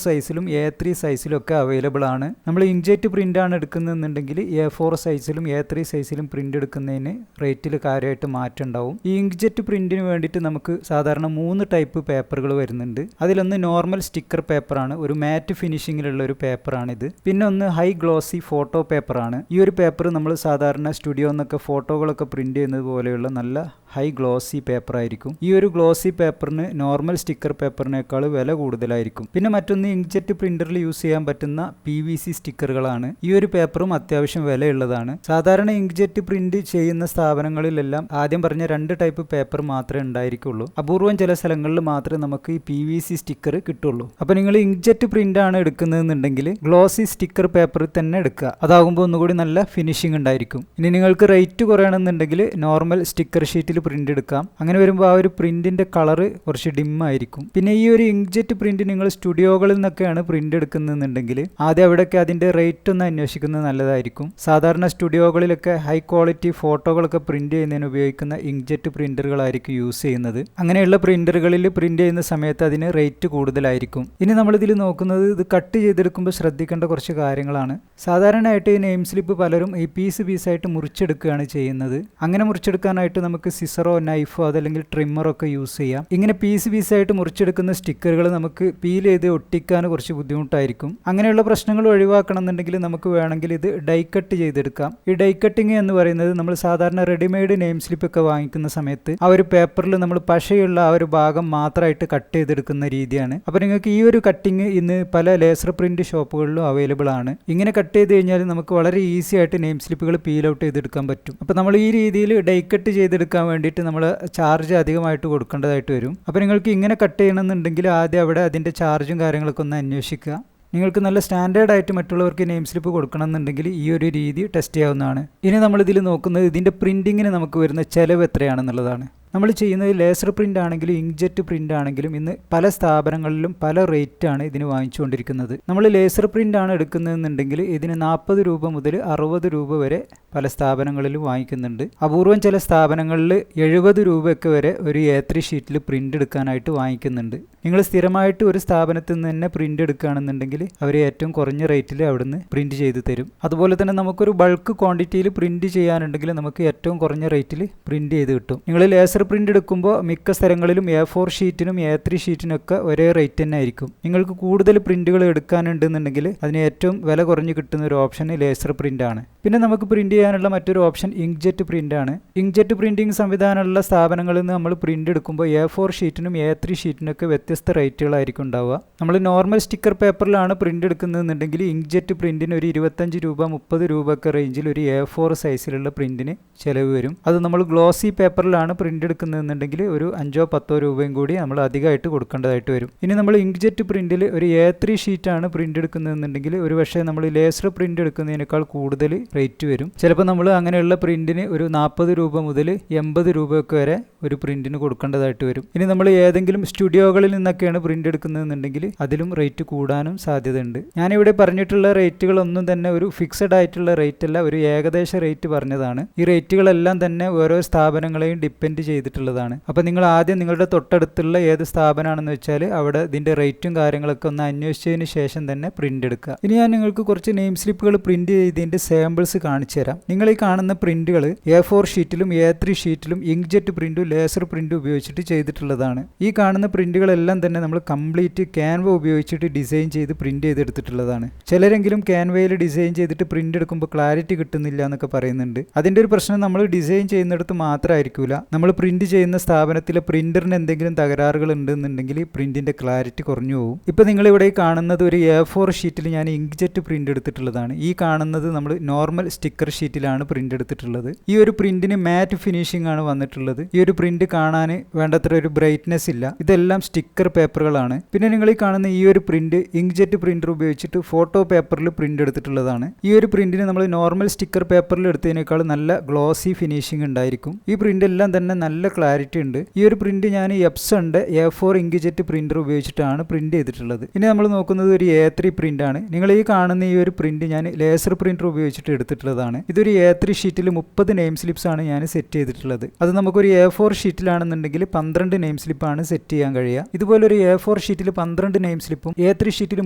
സൈസിലും A3 സൈസിലും ഒക്കെ അവൈലബിൾ ആണ്. നമ്മൾ ഇങ്ക്ജെറ്റ് പ്രിന്റ് ആണ് എടുക്കുന്നതെന്നുണ്ടെങ്കിൽ A4 സൈസിലും A3 സൈസിലും പ്രിന്റ് എടുക്കുന്നതിന് റേറ്റിൽ കാര്യമായിട്ട് മാറ്റം ഉണ്ടാവും. ഈ ഇങ്ക്ജെറ്റ് പ്രിന്റിന് വേണ്ടിയിട്ട് നമുക്ക് സാധാരണ 3 ടൈപ്പ് പേപ്പറുകൾ വരുന്നുണ്ട്. അതിലൊന്ന് നോർമൽ സ്റ്റിക്കർ പേപ്പറാണ്, ഒരു മാറ്റ് ഫിനിഷിങ്ങിലുള്ള ഒരു പേപ്പറാണിത്. പിന്നെ ഒന്ന് ഹൈ ഗ്ലോസി ഫോട്ടോ പേപ്പറാണ്. ഈ ഒരു പേപ്പർ നമ്മൾ സാധാരണ സ്റ്റുഡിയോ എന്നൊക്കെ ഫോട്ടോകളൊക്കെ പ്രിന്റ് ചെയ്യുന്നത് പോലെയുള്ള നല്ല ഹൈ ഗ്ലോസി പേപ്പർ ആയിരിക്കും. ഈ ഒരു ഗ്ലോസി പേപ്പറിന് നോർമൽ സ്റ്റിക്കർ പേപ്പറിനേക്കാൾ വില കൂടുതലായിരിക്കും. പിന്നെ മറ്റൊന്ന് ഇങ്ക്ജെറ്റ് പ്രിന്ററിൽ യൂസ് ചെയ്യാൻ പറ്റുന്ന PVC സ്റ്റിക്കറുകളാണ്. ഈ ഒരു പേപ്പറും അത്യാവശ്യം വിലയുള്ളതാണ്. സാധാരണ ഇങ്ക്ജെറ്റ് പ്രിന്റ് ചെയ്യുന്ന സ്ഥാപനങ്ങളിലെല്ലാം ആദ്യം പറഞ്ഞ 2 ടൈപ്പ് പേപ്പർ മാത്രമേ ഉണ്ടായിരിക്കുള്ളൂ. അപൂർവം ചില സ്ഥലങ്ങളിൽ മാത്രമേ നമുക്ക് ഈ PVC സ്റ്റിക്കർ കിട്ടുള്ളൂ. അപ്പോൾ നിങ്ങൾ ഇങ്ക്ജെറ്റ് പ്രിന്റ് ആണ് എടുക്കുന്നതെന്നുണ്ടെങ്കിൽ ഗ്ലോസി സ്റ്റിക്കർ പേപ്പർ തന്നെ എടുക്കുക. അതാകുമ്പോൾ ഒന്നുകൂടി നല്ല ഫിനിഷിംഗ് ഉണ്ടായിരിക്കും. ഇനി നിങ്ങൾക്ക് റേറ്റ് കുറയണമെന്നുണ്ടെങ്കിൽ നോർമൽ സ്റ്റിക്കർ ഷീറ്റിൽ പ്രിന്റ് എടുക്കാം. അങ്ങനെ വരുമ്പോൾ ആ ഒരു പ്രിന്റിന്റെ കളർ കുറച്ച് ഡിം ആയിരിക്കും. പിന്നെ ഈ ഒരു ഇങ്ക്ജെറ്റ് പ്രിന്റ് നിങ്ങൾ സ്റ്റുഡിയോകളിൽ നിന്നൊക്കെയാണ് പ്രിന്റ് എടുക്കുന്നതെന്നുണ്ടെങ്കിൽ ആദ്യം അവിടെയൊക്കെ അതിന്റെ റേറ്റ് ഒന്ന് അന്വേഷിക്കുന്നത് നല്ലതായിരിക്കും. സാധാരണ സ്റ്റുഡിയോകളിലൊക്കെ ഹൈ ക്വാളിറ്റി ഫോട്ടോകളൊക്കെ പ്രിന്റ് ചെയ്യുന്നതിന് ഉപയോഗിക്കുന്ന ഇങ്ക്ജെറ്റ് പ്രിന്ററുകളായിരിക്കും യൂസ് ചെയ്യുന്നത്. അങ്ങനെയുള്ള പ്രിന്ററുകളിൽ പ്രിന്റ് ചെയ്യുന്ന സമയത്ത് അതിന് റേറ്റ് കൂടുതലായിരിക്കും. ഇനി നമ്മളിതിൽ നോക്കുന്നത് ഇത് കട്ട് ചെയ്തെടുക്കുമ്പോൾ ശ്രദ്ധിക്കേണ്ട കുറച്ച് കാര്യങ്ങളാണ്. സാധാരണയായിട്ട് ഈ നെയിം സ്ലിപ്പ് പലരും ഈ പീസായിട്ട് മുറിച്ചെടുക്കുകയാണ് ചെയ്യുന്നത്. അങ്ങനെ മുറിച്ചെടുക്കാനായിട്ട് നമുക്ക് സിസറോ നൈഫോ അതല്ലെങ്കിൽ ട്രിമ്മറോ ഒക്കെ യൂസ് ചെയ്യാം. ഇങ്ങനെ പീസായിട്ട് മുറിച്ചെടുക്കുന്ന സ്റ്റിക്കറുകൾ നമുക്ക് പീൽ ചെയ്ത് ഒട്ടിക്കാൻ കുറച്ച് ബുദ്ധിമുട്ടായിരിക്കും. അങ്ങനെയുള്ള പ്രശ്നങ്ങൾ ഒഴിവാക്കണം എന്നുണ്ടെങ്കിൽ നമുക്ക് വേണമെങ്കിൽ ഇത് ഡൈ കട്ട് ചെയ്തെടുക്കാം. ഈ ഡൈ കട്ടിങ് എന്ന് പറയുന്നത് നമ്മൾ സാധാരണ റെഡിമെയ്ഡ് നെയിം സ്ലിപ്പ് ഒക്കെ വാങ്ങിക്കുന്ന സമയത്ത് ആ ഒരു പേപ്പറിൽ നമ്മൾ പശയുള്ള ആ ഒരു ഭാഗം മാത്രമായിട്ട് കട്ട് ചെയ്തെടുക്കുന്ന രീതിയാണ്. അപ്പോൾ നിങ്ങൾക്ക് ഈ ഒരു കട്ടിങ് ഇന്ന് പല ലേസർ പ്രിന്റ് ഷോപ്പുകളിലും അവൈലബിൾ ആണ്. ഇങ്ങനെ കട്ട് ചെയ്ത് കഴിഞ്ഞാൽ നമുക്ക് വളരെ ഈസി ആയിട്ട് നെയിം സ്ലിപ്പുകൾ പീൽ ഔട്ട് ചെയ്തെടുക്കാൻ പറ്റും. അപ്പോൾ നമ്മൾ ഈ രീതിയിൽ ഡൈ കട്ട് ചെയ്തെടുക്കാൻ വേണ്ടിയിട്ട് നമ്മൾ ചാർജ് അധികമായിട്ട് കൊടുക്കേണ്ടതായിട്ട് വരും. അപ്പോൾ നിങ്ങൾക്ക് ഇങ്ങനെ കട്ട് ചെയ്യണമെന്നുണ്ടെങ്കിൽ ആദ്യം അവിടെ അതിൻ്റെ ചാർജും കാര്യങ്ങളൊക്കെ ഒന്ന് അന്വേഷിക്കുക. നിങ്ങൾക്ക് നല്ല സ്റ്റാൻഡേർഡ് ആയിട്ട് മറ്റുള്ളവർക്ക് നെയിം സ്ലിപ്പ് കൊടുക്കണം എന്നുണ്ടെങ്കിൽ ഈ ഒരു രീതി ടെസ്റ്റ് ചെയ്യാവുന്നതാണ്. ഇനി നമ്മളിതിൽ നോക്കുന്നത് ഇതിൻ്റെ പ്രിൻറ്റിങ്ങിന് നമുക്ക് വരുന്ന ചിലവ് എത്രയാണെന്നുള്ളതാണ്. നമ്മൾ ചെയ്യുന്നത് ലേസർ പ്രിൻ്റ് ആണെങ്കിലും ഇങ്ക്ജെറ്റ് പ്രിൻ്റ് ആണെങ്കിലും ഇന്ന് പല സ്ഥാപനങ്ങളിലും പല റേറ്റാണ് ഇതിന് വാങ്ങിച്ചുകൊണ്ടിരിക്കുന്നത്. നമ്മൾ ലേസർ പ്രിൻ്റ് ആണ് എടുക്കുന്നതെന്നുണ്ടെങ്കിൽ ഇതിന് 40 രൂപ മുതൽ 60 രൂപ വരെ പല സ്ഥാപനങ്ങളിലും വാങ്ങിക്കുന്നുണ്ട്. അപൂർവം ചില സ്ഥാപനങ്ങളിൽ 70 രൂപയൊക്കെ വരെ ഒരു A3 ഷീറ്റിൽ പ്രിൻ്റ് എടുക്കാനായിട്ട് വാങ്ങിക്കുന്നുണ്ട്. നിങ്ങൾ സ്ഥിരമായിട്ട് ഒരു സ്ഥാപനത്തിൽ നിന്ന് തന്നെ പ്രിൻ്റ് എടുക്കുകയാണെന്നുണ്ടെങ്കിൽ അവർ ഏറ്റവും കുറഞ്ഞ റേറ്റിൽ അവിടുന്ന് പ്രിൻ്റ് ചെയ്ത് തരും. അതുപോലെ തന്നെ നമുക്കൊരു ബൾക്ക് ക്വാണ്ടിറ്റിയിൽ പ്രിൻ്റ് ചെയ്യാനുണ്ടെങ്കിൽ നമുക്ക് ഏറ്റവും കുറഞ്ഞ റേറ്റിൽ പ്രിൻ്റ് ചെയ്ത് കിട്ടും. നിങ്ങൾ ലേസർ ലേസർ പ്രിൻ്റ് എടുക്കുമ്പോൾ മിക്ക സ്ഥലങ്ങളിലും A4 ഷീറ്റിനും A3 ഷീറ്റിനൊക്കെ ഒരേ റേറ്റ് തന്നെ ആയിരിക്കും. നിങ്ങൾക്ക് കൂടുതൽ പ്രിൻറ്റുകൾ എടുക്കാനുണ്ടെന്നുണ്ടെങ്കിൽ അതിന് ഏറ്റവും വില കുറഞ്ഞ് കിട്ടുന്ന ഒരു ഓപ്ഷൻ ലേസർ പ്രിൻ്റ് ആണ്. പിന്നെ നമുക്ക് പ്രിൻറ്റ് ചെയ്യാനുള്ള മറ്റൊരു ഓപ്ഷൻ ഇങ്ക്ജെറ്റ് പ്രിൻ്റ് ആണ്. ഇങ്ക്ജെറ്റ് പ്രിൻറ്റിംഗ് സംവിധാനമുള്ള സ്ഥാപനങ്ങളിൽ നിന്ന് നമ്മൾ പ്രിൻ്റ് എടുക്കുമ്പോൾ A4 ഷീറ്റിനും A3 ഷീറ്റിനൊക്കെ വ്യത്യസ്ത റേറ്റുകളായിരിക്കും ഉണ്ടാവുക. നമ്മൾ നോർമൽ സ്റ്റിക്കർ പേപ്പറിലാണ് പ്രിൻ്റ് എടുക്കുന്നതെന്നുണ്ടെങ്കിൽ ഇങ്ക്ജെറ്റ് പ്രിൻറ്റിന് ഒരു 25 രൂപ 30 രൂപ ഒക്കെ റേഞ്ചിൽ ഒരു A4 സൈസിലുള്ള പ്രിൻറ്റിന് ചിലവ് വരും. അത് നമ്മൾ ഗ്ലോസി പേപ്പറിലാണ് പ്രിൻ്റ് എടുക്കുന്നതെന്നുണ്ടെങ്കിൽ ഒരു 5-10 രൂപയും കൂടി നമ്മൾ അധികമായിട്ട് കൊടുക്കേണ്ടതായിട്ട് വരും. ഇനി നമ്മൾ ഇങ്ക്ജെറ്റ് പ്രിൻറ്റിൽ ഒരു A3 ഷീറ്റാണ് പ്രിൻ്റ് എടുക്കുന്നതെന്നുണ്ടെങ്കിൽ ഒരു പക്ഷേ നമ്മൾ ലേസർ പ്രിൻ്റ് എടുക്കുന്നതിനേക്കാൾ കൂടുതൽ റേറ്റ് വരും. ചിലപ്പോൾ നമ്മൾ അങ്ങനെയുള്ള പ്രിൻറ്റിന് ഒരു 40 രൂപ മുതൽ 80 രൂപയൊക്കെ വരെ ഒരു പ്രിൻറ്റിന് കൊടുക്കേണ്ടതായിട്ട് വരും. ഇനി നമ്മൾ ഏതെങ്കിലും സ്റ്റുഡിയോകളിൽ നിന്നൊക്കെയാണ് പ്രിൻ്റ് എടുക്കുന്നതെന്നുണ്ടെങ്കിൽ അതിലും റേറ്റ് കൂടാനും സാധ്യതയുണ്ട്. ഞാനിവിടെ പറഞ്ഞിട്ടുള്ള റേറ്റുകളൊന്നും തന്നെ ഒരു ഫിക്സഡ് ആയിട്ടുള്ള റേറ്റ് അല്ല, ഒരു ഏകദേശ റേറ്റ് പറഞ്ഞതാണ്. ഈ റേറ്റുകളെല്ലാം തന്നെ ഓരോ സ്ഥാപനങ്ങളെയും ഡിപ്പെൻഡ് ചെയ്തിട്ടുള്ളതാണ്. അപ്പോൾ നിങ്ങൾ ആദ്യം നിങ്ങളുടെ തൊട്ടടുത്തുള്ള ഏത് സ്ഥാപനമാണെന്ന് വെച്ചാൽ അവിടെ ഇതിൻ്റെ റേറ്റും കാര്യങ്ങളൊക്കെ ഒന്ന് അന്വേഷിച്ചതിന് ശേഷം തന്നെ പ്രിൻ്റ് എടുക്കുക. ഇനി ഞാൻ നിങ്ങൾക്ക് കുറച്ച് നെയിം സ്ലിപ്പുകൾ പ്രിൻ്റ് ചെയ്തതിൻ്റെ സാമ്പിൾസ് കാണിച്ചു തരാം. നിങ്ങൾ ഈ കാണുന്ന പ്രിൻ്റുകൾ A4 ഷീറ്റിലും A3 ഷീറ്റിലും ഇങ്ക്ജെറ്റ് പ്രിൻറ്റും ലേസർ പ്രിൻറ്റും ഉപയോഗിച്ചിട്ട് ചെയ്തിട്ടുള്ളതാണ്. ഈ കാണുന്ന പ്രിൻ്റുകളെല്ലാം തന്നെ നമ്മൾ കംപ്ലീറ്റ് ക്യാൻവ ഉപയോഗിച്ചിട്ട് ഡിസൈൻ ചെയ്ത് പ്രിൻ്റ് ചെയ്തെടുത്തിട്ടുള്ളതാണ്. ചിലരെങ്കിലും ക്യാൻവയിൽ ഡിസൈൻ ചെയ്തിട്ട് പ്രിൻ്റ് എടുക്കുമ്പോൾ ക്ലാരിറ്റി കിട്ടുന്നില്ല എന്നൊക്കെ പറയുന്നുണ്ട്. അതിൻ്റെ ഒരു പ്രശ്നം നമ്മൾ ഡിസൈൻ ചെയ്യുന്നിടത്ത് മാത്രമായിരിക്കില്ല, നമ്മൾ പ്രിൻ്റ് ചെയ്യുന്ന സ്ഥാപനത്തിലെ പ്രിൻ്ററിന് എന്തെങ്കിലും തകരാറുകൾ ഉണ്ടെന്നുണ്ടെങ്കിൽ പ്രിൻറ്റിൻ്റെ ക്ലാരിറ്റി കുറഞ്ഞു പോകും. ഇപ്പോൾ നിങ്ങളിവിടെ കാണുന്നത് ഒരു A4 ഷീറ്റിൽ ഞാൻ ഇങ്ക്ജെറ്റ് പ്രിൻ്റ് എടുത്തിട്ടുള്ളതാണ്. ഈ കാണുന്നത് നമ്മൾ നോർമൽ സ്റ്റിക്കർ ഷീറ്റിലാണ് പ്രിൻ്റ് എടുത്തിട്ടുള്ളത്. ഈ ഒരു പ്രിൻറ്റിന് മാറ്റ് ഫിനിഷിംഗ് ആണ് വന്നിട്ടുള്ളത്. ഈ ഒരു പ്രിൻ്റ് കാണാൻ വേണ്ടത്ര ഒരു ബ്രൈറ്റ്നെസ് ഇല്ല. ഇതെല്ലാം സ്റ്റിക്കർ പേപ്പറുകളാണ്. പിന്നെ നിങ്ങൾ ഈ കാണുന്ന ഈ ഒരു പ്രിൻ്റ് ഇങ്ക്ജെറ്റ് പ്രിൻ്റർ ഉപയോഗിച്ചിട്ട് ഫോട്ടോ പേപ്പറിൽ പ്രിൻ്റ് എടുത്തിട്ടുള്ളതാണ്. ഈ ഒരു പ്രിൻറ്റിന് നമ്മൾ നോർമൽ സ്റ്റിക്കർ പേപ്പറിൽ എടുത്തതിനേക്കാൾ നല്ല ഗ്ലോസി ഫിനിഷിംഗ് ഉണ്ടായിരിക്കും. ഈ പ്രിൻ്റ് എല്ലാം തന്നെ നല്ല ക്ലാരിറ്റി ഉണ്ട്. ഈ ഒരു പ്രിൻ്റ് ഞാൻ എപ്സണിൻ്റെ A4 ഇങ്ക്ജെറ്റ് പ്രിൻ്റർ ഉപയോഗിച്ചിട്ടാണ് പ്രിൻ്റ് ചെയ്തിട്ടുള്ളത്. ഇനി നമ്മൾ നോക്കുന്നത് ഒരു A3 പ്രിൻ്റ് ആണ്. നിങ്ങൾ ഈ കാണുന്ന ഈ ഒരു പ്രിൻ്റ് ഞാൻ ലേസർ പ്രിൻ്റർ ഉപയോഗിച്ചിട്ട് എടുത്തിട്ടുള്ളതാണ്. ഇതൊരു A3 ഷീറ്റിൽ 30 നെയിം സ്ലിപ്സ് ആണ് ഞാൻ സെറ്റ് ചെയ്തിട്ടുള്ളത്. അത് നമുക്കൊരു A4 ഷീറ്റിലാണെന്നുണ്ടെങ്കിൽ 12 നെയിം സ്ലിപ്പാണ് സെറ്റ് ചെയ്യാൻ കഴിയുക. ഇതുപോലെ ഒരു A4 ഷീറ്റിൽ 12 നെയിം സ്ലിപ്പും A3 ഷീറ്റിൽ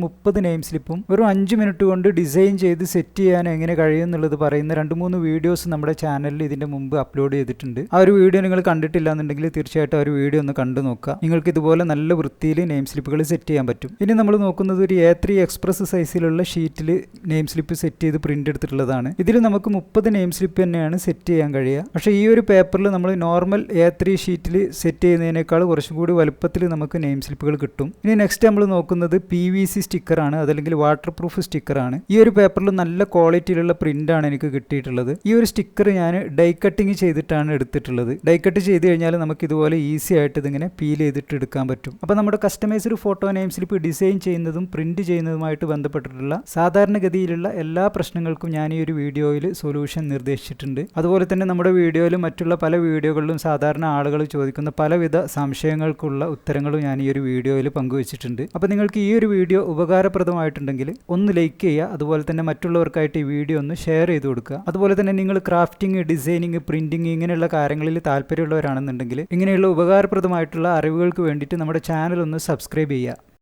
30 നെയിം സ്ലിപ്പും ഒരു 5 മിനിറ്റ് കൊണ്ട് ഡിസൈൻ ചെയ്ത് സെറ്റ് ചെയ്യാൻ എങ്ങനെ കഴിയും എന്നുള്ളത് പറയുന്ന 2-3 വീഡിയോസ് നമ്മുടെ ചാനലിൽ ഇതിൻ്റെ മുമ്പ് അപ്ലോഡ് ചെയ്തിട്ടുണ്ട്. ആ ഒരു വീഡിയോ നിങ്ങൾ കണ്ടിട്ടില്ല എന്നുണ്ടെങ്കിൽ തീർച്ചയായിട്ടും ആ ഒരു വീഡിയോ ഒന്ന് കണ്ടു നോക്കുക. നിങ്ങൾക്ക് ഇതുപോലെ നല്ല വൃത്തിയിൽ നെയിം സ്ലിപ്പുകൾ സെറ്റ് ചെയ്യാൻ പറ്റും. ഇനി നമ്മൾ നോക്കുന്നത് ഒരു A3 എക്സ്പ്രസ് സൈസിലുള്ള ഷീറ്റിൽ നെയിം സ്ലിപ്പ് സെറ്റ് ചെയ്ത് പ്രിൻ്റ് എടുത്തിട്ടുള്ളതാണ്. ഇതിൽ നമുക്ക് 30 നെയിം സ്ലിപ്പ് തന്നെയാണ് സെറ്റ് ചെയ്യാൻ കഴിയുക. പക്ഷേ ഈ ഒരു പേപ്പറിൽ നമ്മൾ നോർമൽ A3 ഷീറ്റിൽ സെറ്റ് ചെയ്യുന്നതിനേക്കാൾ കുറച്ചും കൂടി വലുപ്പത്തിൽ നമുക്ക് നെയിം സ്ലിപ്പുകൾ കിട്ടും. ഇനി നെക്സ്റ്റ് നമ്മൾ നോക്കുന്നത് PVC സ്റ്റിക്കറാണ്, അതല്ലെങ്കിൽ വാട്ടർ പ്രൂഫ് സ്റ്റിക്കറാണ്. ഈ ഒരു പേപ്പറിൽ നല്ല ക്വാളിറ്റിയിലുള്ള പ്രിൻ്റാണ് എനിക്ക് കിട്ടിയിട്ടുള്ളത്. ഈ ഒരു സ്റ്റിക്കർ ഞാൻ ഡൈ കട്ടിങ് ചെയ്തിട്ടാണ് എടുത്തിട്ടുള്ളത്. ഡൈ കട്ട് ചെയ്ത് കഴിഞ്ഞാൽ നമുക്ക് ഇതുപോലെ ഈസി ആയിട്ട് ഇതിങ്ങനെ പീൽ ചെയ്തിട്ട് എടുക്കാൻ പറ്റും. അപ്പോൾ നമ്മുടെ customised photo name slip design ചെയ്യുന്നതും പ്രിന്റ് ചെയ്യുന്നതുമായിട്ട് ബന്ധപ്പെട്ടിട്ടുള്ള സാധാരണഗതിയിലുള്ള എല്ലാ പ്രശ്നങ്ങൾക്കും ഞാൻ ഈ ഒരു വീഡിയോയിൽ സൊല്യൂഷൻ നിർദ്ദേശിച്ചിട്ടുണ്ട്. അതുപോലെ തന്നെ നമ്മുടെ വീഡിയോയിലും മറ്റുള്ള പല വീഡിയോകളിലും സാധാരണ ആളുകൾ ചോദിക്കുന്ന പലവിധ സംശയങ്ങൾക്കുള്ള ഉത്തരങ്ങളും ഞാൻ ഈ ഒരു വീഡിയോയിൽ പങ്കുവച്ചിട്ടുണ്ട്. അപ്പോൾ നിങ്ങൾക്ക് ഈ ഒരു വീഡിയോ ഉപകാരപ്രദമായിട്ടുണ്ടെങ്കിൽ ഒന്ന് ലൈക്ക് ചെയ്യുക. അതുപോലെ തന്നെ മറ്റുള്ളവർക്കായിട്ട് ഈ വീഡിയോ ഒന്ന് ഷെയർ ചെയ്ത് കൊടുക്കുക. അതുപോലെ തന്നെ നിങ്ങൾ ക്രാഫ്റ്റിംഗ്, ഡിസൈനിങ്, പ്രിന്റിംഗ് ഇങ്ങനെയുള്ള കാര്യങ്ങളിൽ താല്പര്യമുള്ളവരാണെന്നുണ്ടെങ്കിൽ ഇങ്ങനെയുള്ള ഉപകാരപ്രദമായിട്ടുള്ള അറിവുകൾക്ക് വേണ്ടിയിട്ട് നമ്മുടെ ചാനൽ ഒന്ന് സബ്സ്ക്രൈബ് ചെയ്യുക.